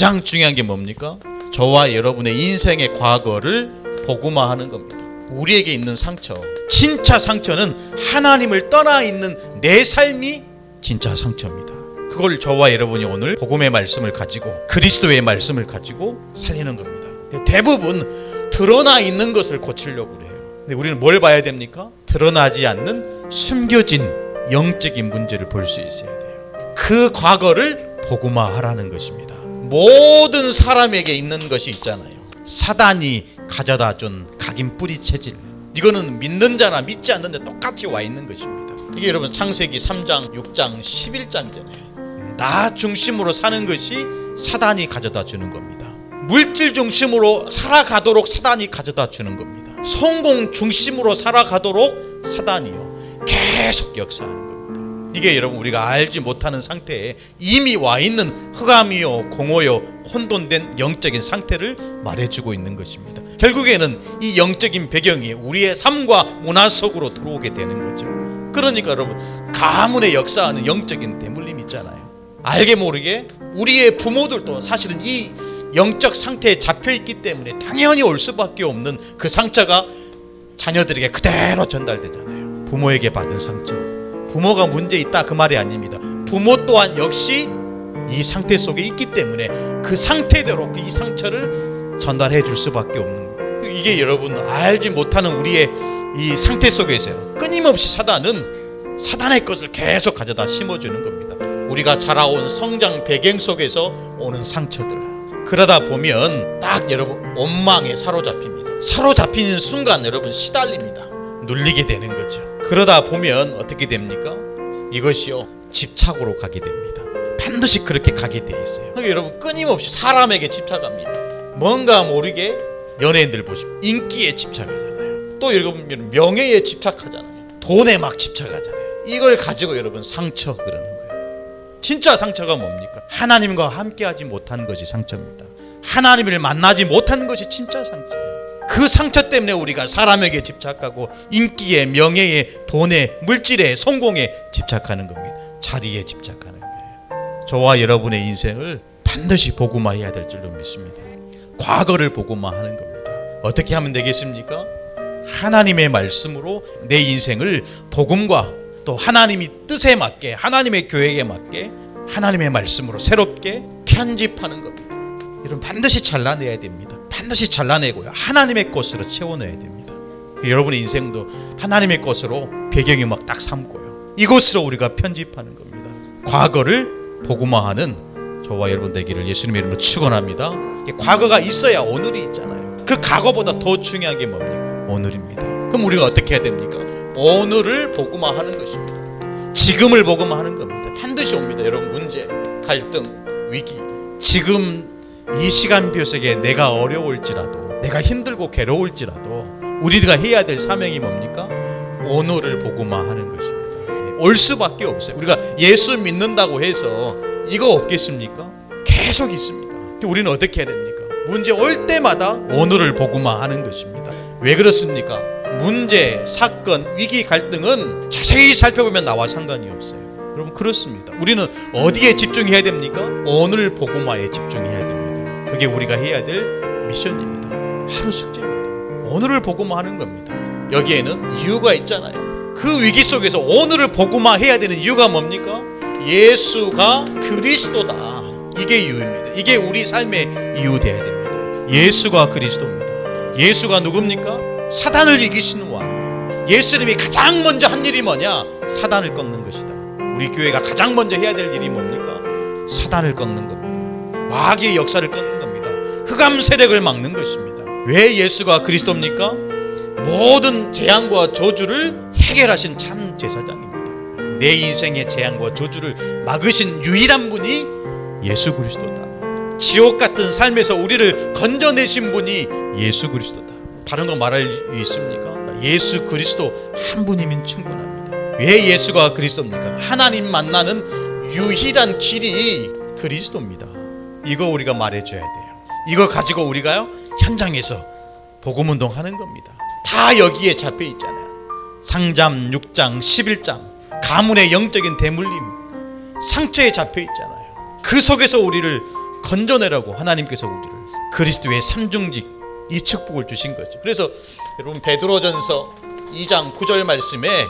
가장 중요한 게 뭡니까? 저와 여러분의 인생의 과거를 복음화하는 겁니다. 우리에게 있는 상처, 진짜 상처는 하나님을 떠나 있는 내 삶이 진짜 상처입니다. 그걸 저와 여러분이 오늘 복음의 말씀을 가지고 그리스도의 말씀을 가지고 살리는 겁니다. 대부분 드러나 있는 것을 고치려고 해요. 근데 우리는 뭘 봐야 됩니까? 드러나지 않는 숨겨진 영적인 문제를 볼 수 있어야 돼요. 그 과거를 복음화하라는 것입니다. 모든 사람에게 있는 것이 있잖아요. 사단이 가져다 준 각인 뿌리 체질. 이거는 믿는 자나 믿지 않는 자 똑같이 와 있는 것입니다. 이게 여러분 창세기 3장, 6장, 11장잖아요. 나 중심으로 사는 것이 사단이 가져다 주는 겁니다. 물질 중심으로 살아가도록 사단이 가져다 주는 겁니다. 성공 중심으로 살아가도록 사단이요 계속 역사하는 겁니다. 이게 여러분 우리가 알지 못하는 상태에 이미 와 있는 흑암이요 공허요 혼돈된 영적인 상태를 말해주고 있는 것입니다. 결국에는 이 영적인 배경이 우리의 삶과 문화 속으로 들어오게 되는 거죠. 그러니까 여러분 가문에 역사하는 영적인 대물림 있잖아요. 알게 모르게 우리의 부모들도 사실은 이 영적 상태에 잡혀있기 때문에 당연히 올 수밖에 없는 그 상처가 자녀들에게 그대로 전달되잖아요. 부모에게 받은 상처, 부모가 문제 있다 그 말이 아닙니다. 부모 또한 역시 이 상태 속에 있기 때문에 그 상태대로 이 상처를 전달해 줄 수밖에 없는 거예요. 이게 여러분 알지 못하는 우리의 이 상태 속에서요 끊임없이 사단은 사단의 것을 계속 가져다 심어주는 겁니다. 우리가 자라온 성장 배경 속에서 오는 상처들. 그러다 보면 딱 여러분 원망에 사로잡힙니다. 사로잡히는 순간 여러분 시달립니다. 눌리게 되는 거죠. 그러다 보면 어떻게 됩니까? 이것이요 집착으로 가게 됩니다. 반드시 그렇게 가게 돼 있어요. 그러니까 여러분 끊임없이 사람에게 집착합니다. 뭔가 모르게 연예인들 보시면 인기에 집착하잖아요. 또 여러분 명예에 집착하잖아요. 돈에 막 집착하잖아요. 이걸 가지고 여러분 상처 그러는 거예요. 진짜 상처가 뭡니까? 하나님과 함께하지 못하는 것이 상처입니다. 하나님을 만나지 못하는 것이 진짜 상처예요. 그 상처 때문에 우리가 사람에게 집착하고 인기에 명예에 돈에 물질에 성공에 집착하는 겁니다. 자리에 집착하는 거예요. 저와 여러분의 인생을 반드시 복음화해야 될 줄로 믿습니다. 과거를 복음화하는 겁니다. 어떻게 하면 되겠습니까? 하나님의 말씀으로 내 인생을 복음과 또 하나님이 뜻에 맞게 하나님의 계획에 맞게 하나님의 말씀으로 새롭게 편집하는 겁니다. 여러분 반드시 잘라내야 됩니다. 반드시 잘라내고요 하나님의 것으로 채워넣어야 됩니다. 여러분의 인생도 하나님의 것으로 배경이 막 딱 삼고요 이것으로 우리가 편집하는 겁니다. 과거를 복음화하는 저와 여러분 되기를 예수님의 이름으로 축원합니다. 과거가 있어야 오늘이 있잖아요. 그 과거보다 더 중요한 게 뭡니까? 오늘입니다. 그럼 우리가 어떻게 해야 됩니까? 오늘을 복음화하는 것입니다. 지금을 복음화하는 겁니다. 반드시 옵니다. 여러분 문제, 갈등, 위기. 지금 이 시간표 속에 내가 어려울지라도 내가 힘들고 괴로울지라도 우리가 해야 될 사명이 뭡니까? 오늘을 복음화하는 것입니다. 올 수밖에 없어요. 우리가 예수 믿는다고 해서 이거 없겠습니까? 계속 있습니다. 우리는 어떻게 해야 됩니까? 문제 올 때마다 오늘을 복음화하는 것입니다. 왜 그렇습니까? 문제, 사건, 위기, 갈등은 자세히 살펴보면 나와 상관이 없어요. 여러분 그렇습니다. 우리는 어디에 집중해야 됩니까? 오늘 복음화에 집중해야 됩니다. 그게 우리가 해야 될 미션입니다. 하루 숙제입니다. 오늘을 복음화하는 겁니다. 여기에는 이유가 있잖아요. 그 위기 속에서 오늘을 복음화해야 되는 이유가 뭡니까? 예수가 그리스도다. 이게 이유입니다. 이게 우리 삶의 이유 돼야 됩니다. 예수가 그리스도입니다. 예수가 누굽니까? 사단을 이기시는 왕. 예수님이 가장 먼저 한 일이 뭐냐? 사단을 꺾는 것이다. 우리 교회가 가장 먼저 해야 될 일이 뭡니까? 사단을 꺾는 겁니다. 마귀의 역사를 꺾는 겁니다. 흑암 세력을 막는 것입니다. 왜 예수가 그리스도입니까? 모든 재앙과 저주를 해결하신 참 제사장입니다. 내 인생의 재앙과 저주를 막으신 유일한 분이 예수 그리스도다. 지옥 같은 삶에서 우리를 건져내신 분이 예수 그리스도다. 다른 거 말할 이유 있습니까? 예수 그리스도 한 분이면 충분합니다. 왜 예수가 그리스도입니까? 하나님 만나는 유일한 길이 그리스도입니다. 이거 우리가 말해줘야 돼요. 이거 가지고 우리가요 현장에서 복음운동 하는 겁니다. 다 여기에 잡혀 있잖아요. 상장 6장 11장 가문의 영적인 대물림 상처에 잡혀 있잖아요. 그 속에서 우리를 건져내라고 하나님께서 우리를 그리스도의 삼중직 이 축복을 주신 거죠. 그래서 여러분 베드로전서 2장 9절 말씀에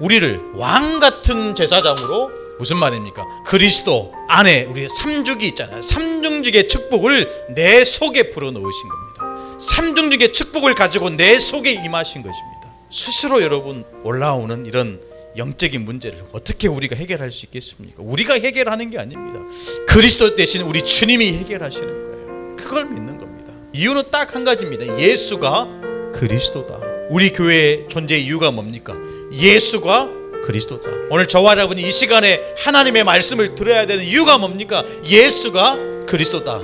우리를 왕 같은 제사장으로, 무슨 말입니까? 그리스도 안에 우리의 삼중이 있잖아요. 삼중직의 축복을 내 속에 불어넣으신 겁니다. 삼중직의 축복을 가지고 내 속에 임하신 것입니다. 스스로 여러분 올라오는 이런 영적인 문제를 어떻게 우리가 해결할 수 있겠습니까? 우리가 해결하는 게 아닙니다. 그리스도 대신 우리 주님이 해결하시는 거예요. 그걸 믿는 겁니다. 이유는 딱 한 가지입니다. 예수가 그리스도다. 우리 교회의 존재 이유가 뭡니까? 예수가 그리스도다. 오늘 저와 여러분이 이 시간에 하나님의 말씀을 들어야 되는 이유가 뭡니까? 예수가 그리스도다.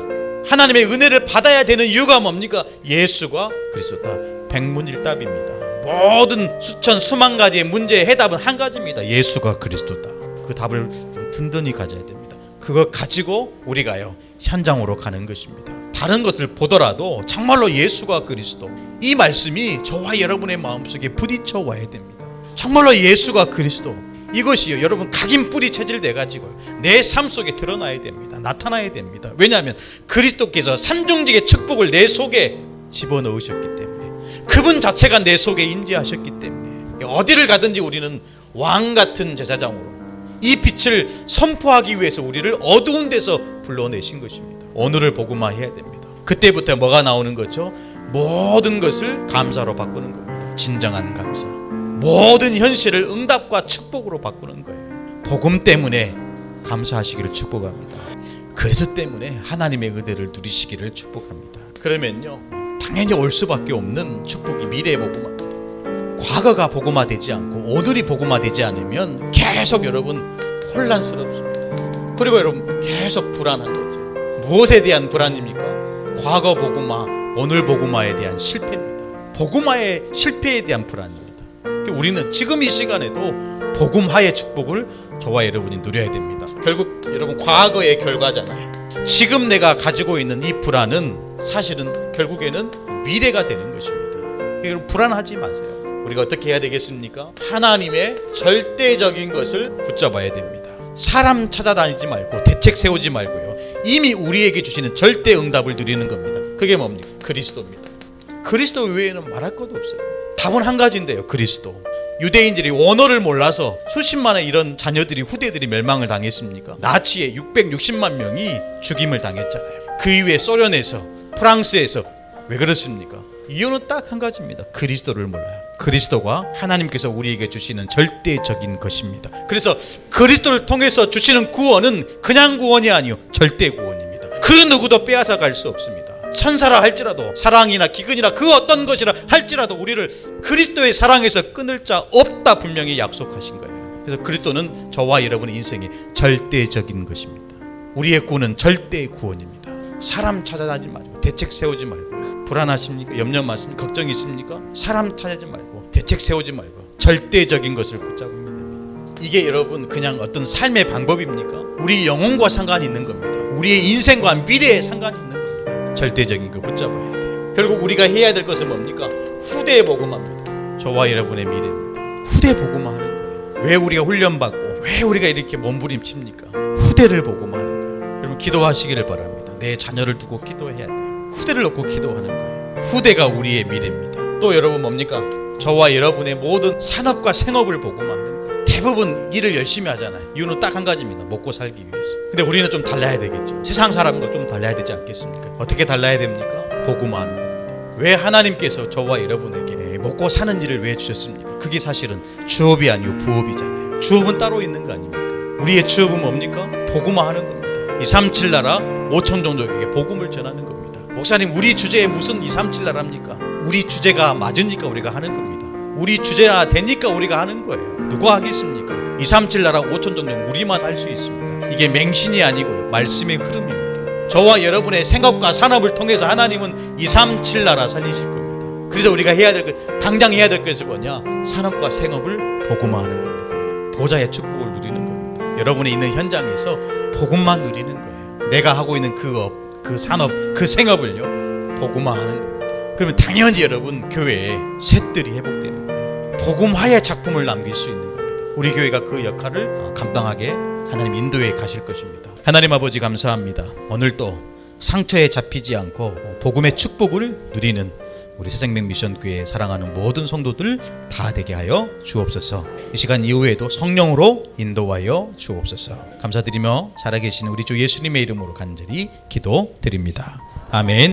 하나님의 은혜를 받아야 되는 이유가 뭡니까? 예수가 그리스도다. 백문일답입니다. 모든 수천 수만 가지의 문제의 해답은 한 가지입니다. 예수가 그리스도다. 그 답을 든든히 가져야 됩니다. 그거 가지고 우리가요 현장으로 가는 것입니다. 다른 것을 보더라도 정말로 예수가 그리스도, 이 말씀이 저와 여러분의 마음속에 부딪혀 와야 됩니다. 정말로 예수가 그리스도, 이것이요 여러분 각인 뿌리 체질 내 가지고 내 삶 속에 드러나야 됩니다. 나타나야 됩니다. 왜냐하면 그리스도께서 삼중직의 축복을 내 속에 집어넣으셨기 때문에, 그분 자체가 내 속에 임재하셨기 때문에 어디를 가든지 우리는 왕 같은 제사장으로 이 빛을 선포하기 위해서 우리를 어두운 데서 불러내신 것입니다. 오늘을 복음화 해야 됩니다. 그때부터 뭐가 나오는 거죠? 모든 것을 감사로 바꾸는 겁니다. 진정한 감사. 모든 현실을 응답과 축복으로 바꾸는 거예요. 복음 때문에 감사하시기를 축복합니다. 그래서 때문에 하나님의 은혜를 누리시기를 축복합니다. 그러면요 당연히 올 수밖에 없는 축복이 미래의 복음화입니다. 과거가 복음화되지 않고 오늘이 복음화되지 않으면 계속 여러분 혼란스럽습니다. 그리고 여러분 계속 불안한 거죠. 무엇에 대한 불안입니까? 과거 복음화, 오늘 복음화에 대한 실패입니다. 복음화의 실패에 대한 불안입니다. 우리는 지금 이 시간에도 복음화의 축복을 저와 여러분이 누려야 됩니다. 결국 여러분 과거의 결과잖아요. 지금 내가 가지고 있는 이 불안은 사실은 결국에는 미래가 되는 것입니다. 여러분 불안하지 마세요. 우리가 어떻게 해야 되겠습니까? 하나님의 절대적인 것을 붙잡아야 됩니다. 사람 찾아다니지 말고 대책 세우지 말고요. 이미 우리에게 주시는 절대 응답을 누리는 겁니다. 그게 뭡니까? 그리스도입니다. 그리스도 외에는 말할 것도 없어요. 답은 한 가지인데요. 그리스도. 유대인들이 원어를 몰라서 수십만의 이런 자녀들이 후대들이 멸망을 당했습니까? 나치에 660만 명이 죽임을 당했잖아요. 그 이후에 소련에서, 프랑스에서. 왜 그렇습니까? 이유는 딱 한 가지입니다. 그리스도를 몰라요. 그리스도가 하나님께서 우리에게 주시는 절대적인 것입니다. 그래서 그리스도를 통해서 주시는 구원은 그냥 구원이 아니요 절대 구원입니다. 그 누구도 빼앗아 갈 수 없습니다. 천사라 할지라도, 사랑이나 기근이나 그 어떤 것이라 할지라도 우리를 그리스도의 사랑에서 끊을 자 없다 분명히 약속하신 거예요. 그래서 그리스도는 저와 여러분의 인생의 절대적인 것입니다. 우리의 구원은 절대 구원입니다. 사람 찾아다니지 말고 대책 세우지 말고. 불안하십니까? 염려 많습니까? 걱정이 있습니까? 사람 찾아지 말고 대책 세우지 말고 절대적인 것을 붙잡으면 됩니다. 이게 여러분 그냥 어떤 삶의 방법입니까? 우리 영혼과 상관이 있는 겁니다. 우리의 인생과 미래에 상관이 있는 겁니다. 절대적인 거 붙잡아야 돼요. 결국 우리가 해야 될 것은 뭡니까? 후대 복음화입니다. 저와 여러분의 미래입니다. 후대 복음화하는 거예요. 왜 우리가 훈련받고 왜 우리가 이렇게 몸부림칩니까? 후대를 복음화하는 거예요. 여러분 기도하시기를 바랍니다. 내 자녀를 두고 기도해야 돼요. 후대를 놓고 기도하는 거예요. 후대가 우리의 미래입니다. 또 여러분 뭡니까? 저와 여러분의 모든 산업과 생업을 복음화하는 거예요. 대부분 일을 열심히 하잖아요. 이유는 딱 한 가지입니다. 먹고 살기 위해서. 근데 우리는 좀 달라야 되겠죠. 세상 사람과 좀 달라야 되지 않겠습니까? 어떻게 달라야 됩니까? 복음화하는 겁니다. 왜 하나님께서 저와 여러분에게 먹고 사는 일을 왜 주셨습니까? 그게 사실은 주업이 아니고 부업이잖아요. 주업은 따로 있는 거 아닙니까? 우리의 주업은 뭡니까? 복음화하는 겁니다. 237 나라 5천 종족에게 복음을 전하는 겁니다. 목사님 우리 주제에 무슨 237 나라입니까? 우리 주제가 맞으니까 우리가 하는 겁니다. 우리 주제가 되니까 우리가 하는 거예요. 누가 하겠습니까? 237 나라 5천 종족 우리만 할 수 있습니다. 이게 맹신이 아니고요 말씀의 흐름입니다. 저와 여러분의 생각과 산업을 통해서 하나님은 237 나라 살리실 겁니다. 그래서 우리가 해야 될 것, 당장 해야 될 것이 뭐냐? 산업과 생업을 복음화하는 겁니다. 보좌의 축복을 누리는 겁니다. 여러분이 있는 현장에서 복음만 누리는 거예요. 내가 하고 있는 그 업, 그 산업, 그 생업을요 복음화하는 겁니다. 그러면 당연히 여러분 교회에 셋들이 회복되는 거예요. 복음화의 작품을 남길 수 있는 겁니다. 우리 교회가 그 역할을 감당하게 하나님 인도해 가실 것입니다. 하나님 아버지 감사합니다. 오늘 또 상처에 잡히지 않고 복음의 축복을 누리는 우리 새생명 미션교회 사랑하는 모든 성도들 다 되게 하여 주옵소서. 이 시간 이후에도 성령으로 인도하여 주옵소서. 감사드리며 살아계신 우리 주 예수님의 이름으로 간절히 기도드립니다. 아멘.